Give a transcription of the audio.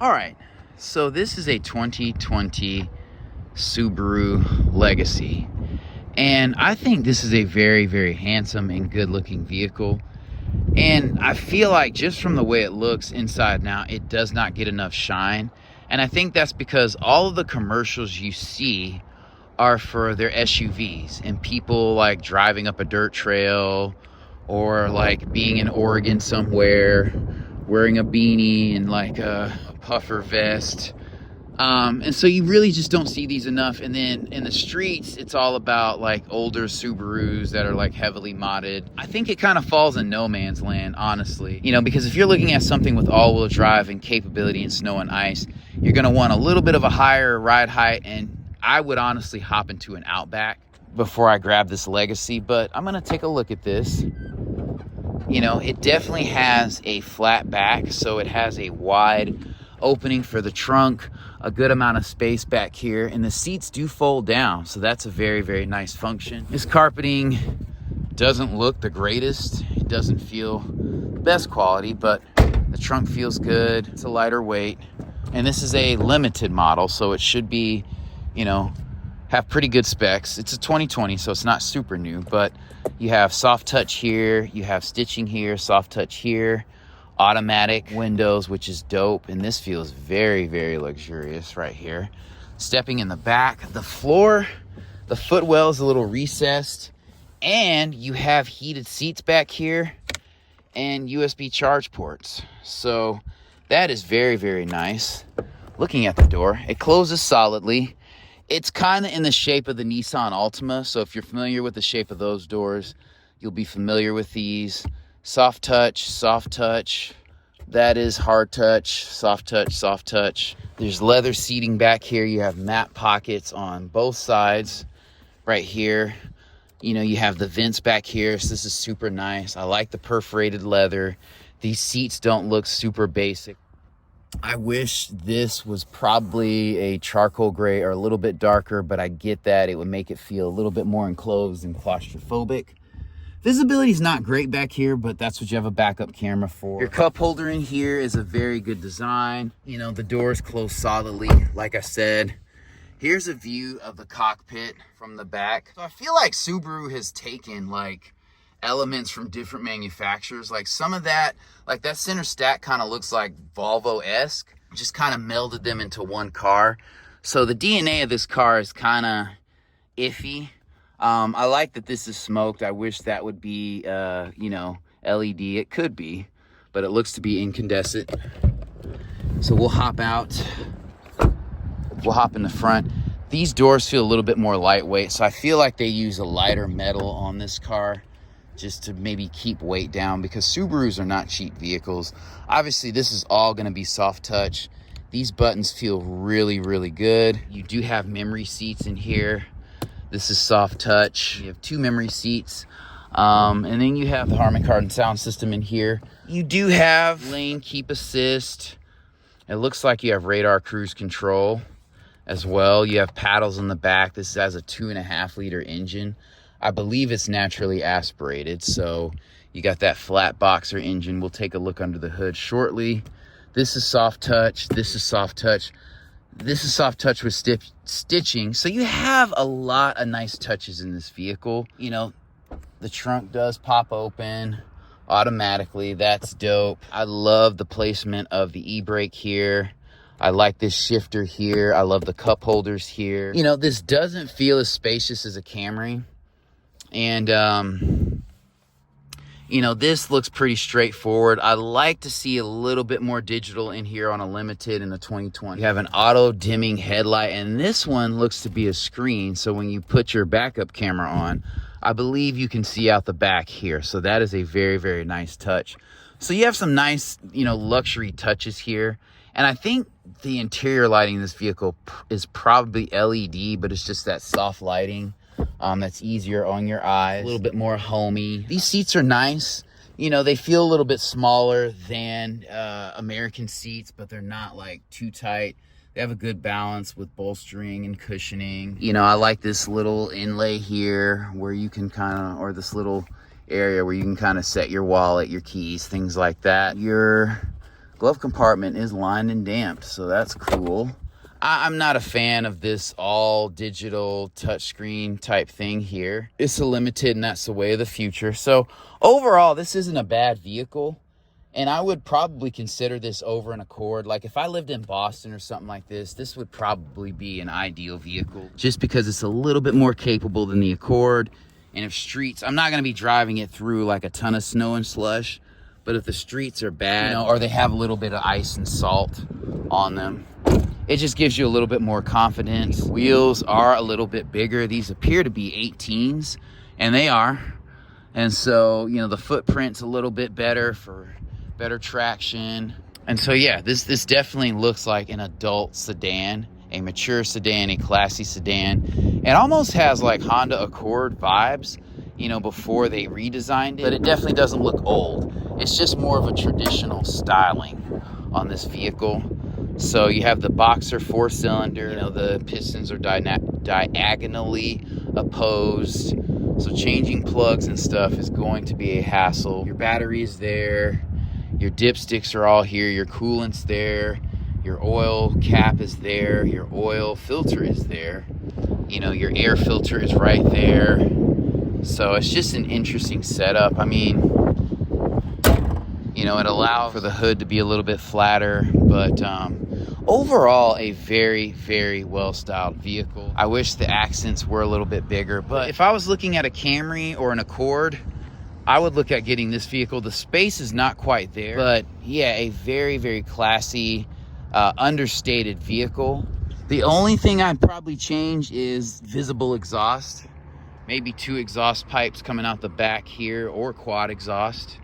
All right, so this is a 2020 Subaru Legacy, and I think this is a very, very handsome and good looking vehicle. And I feel like just from the way it looks inside now, it does not get enough shine. And I think that's because all of the commercials you see are for their SUVs and people like driving up a dirt trail, or like being in Oregon somewhere wearing a beanie and like a puffer vest. And so you really just don't see these enough. And then in the streets, it's all about like older Subarus that are like heavily modded. I think it kind of falls in no man's land, honestly. You know, because if you're looking at something with all-wheel drive and capability in snow and ice, you're gonna want a little bit of a higher ride height. And I would honestly hop into an Outback before I grab this Legacy, but I'm gonna take a look at this. You know, it definitely has a flat back, so it has a wide opening for the trunk, a good amount of space back here, and the seats do fold down, so that's a very, very nice function. This carpeting doesn't look the greatest. It doesn't feel the best quality, but the trunk feels good. It's a lighter weight, and this is a limited model, so it should be, you know, have pretty good specs. It's a 2020, so it's not super new, but you have soft touch here, you have stitching here, soft touch here, automatic windows, which is dope, and this feels very, very luxurious right here. Stepping in the back, the floor, the footwell is a little recessed, and you have heated seats back here and USB charge ports, so that is very, very nice. Looking at the door, it closes solidly. It's kind of in the shape of the Nissan Altima, so if you're familiar with the shape of those doors, you'll be familiar with these. Soft touch, soft touch. That is hard touch, soft touch, soft touch. There's leather seating back here. You have mat pockets on both sides right here. You know, you have the vents back here, so this is super nice. I like the perforated leather. These seats don't look super basic. I wish this was probably a charcoal gray or a little bit darker, but I get that it would make it feel a little bit more enclosed and claustrophobic. Visibility is not great back here, but that's what you have a backup camera for. Your cup holder in here is a very good design. You know, the doors close solidly, like I said. Here's a view of the cockpit from the back. So I feel like Subaru has taken like elements from different manufacturers. Like some of that, like that center stack kind of looks like Volvo-esque. Just kind of melded them into one car. So the DNA of this car is kind of iffy. I like that this is smoked. I wish that would be, you know, LED. It could be, but it looks to be incandescent. So we'll hop out. We'll hop in the front. These doors feel a little bit more lightweight, so I feel like they use a lighter metal on this car just to maybe keep weight down, because Subarus are not cheap vehicles. Obviously, this is all going to be soft touch. These buttons feel really, really good. You do have memory seats in here. This is soft touch. You have 2 memory seats. And then you have the Harman Kardon sound system in here. You do have lane keep assist. It looks like you have radar cruise control as well. You have paddles in the back. This has a 2.5 liter engine. I believe it's naturally aspirated, so you got that flat boxer engine. We'll take a look under the hood shortly. This is soft touch. This is soft touch. This is soft touch with stitching. So you have a lot of nice touches in this vehicle. You know, the trunk does pop open automatically. That's dope. I love the placement of the e-brake here. I like this shifter here. I love the cup holders here. You know, this doesn't feel as spacious as a Camry. And, you know, this looks pretty straightforward. I like to see a little bit more digital in here on a limited in the 2020. You have an auto dimming headlight, and this one looks to be a screen. So when you put your backup camera on, I believe you can see out the back here. So that is a very, very nice touch. So you have some nice, you know, luxury touches here. And I think the interior lighting in this vehicle is probably LED, but it's just that soft lighting. That's easier on your eyes, a little bit more homey. These seats are nice. You know, they feel a little bit smaller than American seats, but they're not like too tight. They have a good balance with bolstering and cushioning. You know, I like this little inlay here where you can kind of, or this little area where you can kind of set your wallet, your keys, things like that. Your Glove compartment is lined and damped, so that's cool. I'm not a fan of this all digital touchscreen type thing here. It's a limited and that's the way of the future. So overall, this isn't a bad vehicle. And I would probably consider this over an Accord. Like if I lived in Boston or something like this would probably be an ideal vehicle just because it's a little bit more capable than the Accord. And if streets, I'm not gonna be driving it through like a ton of snow and slush, but if the streets are bad, you know, or they have a little bit of ice and salt on them, it just gives you a little bit more confidence. Wheels are a little bit bigger. These appear to be 18s, and they are. And so, you know, the footprint's a little bit better for better traction. And so, yeah, this definitely looks like an adult sedan, a mature sedan, a classy sedan. It almost has like Honda Accord vibes, you know, before they redesigned it. But it definitely doesn't look old. It's just more of a traditional styling on this vehicle. So you have the Boxer 4-cylinder, you know, the pistons are diagonally opposed. So changing plugs and stuff is going to be a hassle. Your battery is there. Your dipsticks are all here. Your coolant's there. Your oil cap is there. Your oil filter is there. You know, your air filter is right there. So it's just an interesting setup. I mean, you know, it allows for the hood to be a little bit flatter, but overall a very, very well-styled vehicle. I wish the accents were a little bit bigger, but if I was looking at a Camry or an Accord, I would look at getting this vehicle. The space is not quite there, but yeah, a very, very classy, understated vehicle. The only thing I'd probably change is visible exhaust. Maybe 2 exhaust pipes coming out the back here, or quad exhaust.